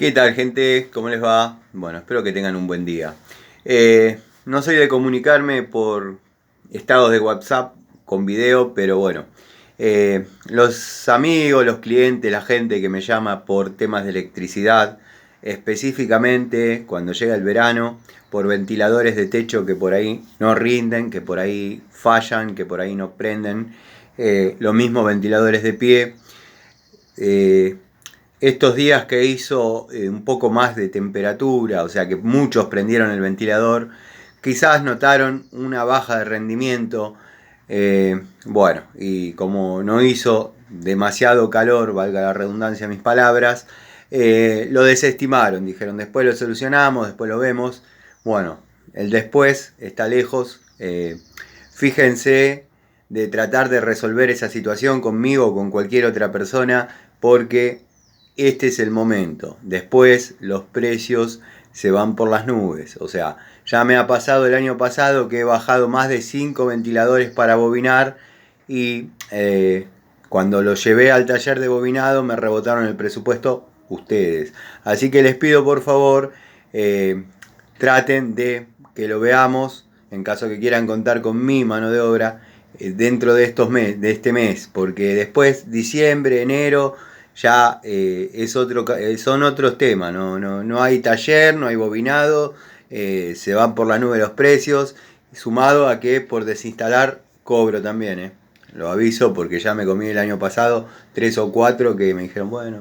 ¿Qué tal, gente? ¿Cómo les va? Bueno, espero que tengan un buen día. No soy de comunicarme por estados de WhatsApp con video, pero bueno, los amigos, los clientes, la gente que me llama por temas de electricidad, específicamente cuando llega el verano, por ventiladores de techo que por ahí no rinden, que por ahí fallan, que por ahí no prenden, lo mismo ventiladores de pie. Eh, Estos días que hizo un poco más de temperatura, o sea que muchos prendieron el ventilador, quizás notaron una baja de rendimiento. Bueno, y como no hizo demasiado calor, valga la redundancia de mis palabras, lo desestimaron, dijeron después lo solucionamos, después lo vemos. Bueno, el después está lejos. Fíjense de tratar de resolver esa situación conmigo o con cualquier otra persona, porque este es el momento. Después los precios se van por las nubes. O sea, ya me ha pasado el año pasado que he bajado más de 5 ventiladores para bobinar y cuando los llevé al taller de bobinado me rebotaron el presupuesto ustedes. Así que les pido por favor, traten de que lo veamos en caso que quieran contar con mi mano de obra dentro de de este mes, porque después diciembre, enero ya son otros temas. No hay taller, no hay bobinado, se van por la nube los precios, sumado a que por desinstalar cobro también. Lo aviso porque ya me comí el año pasado 3 o 4 que me dijeron, bueno,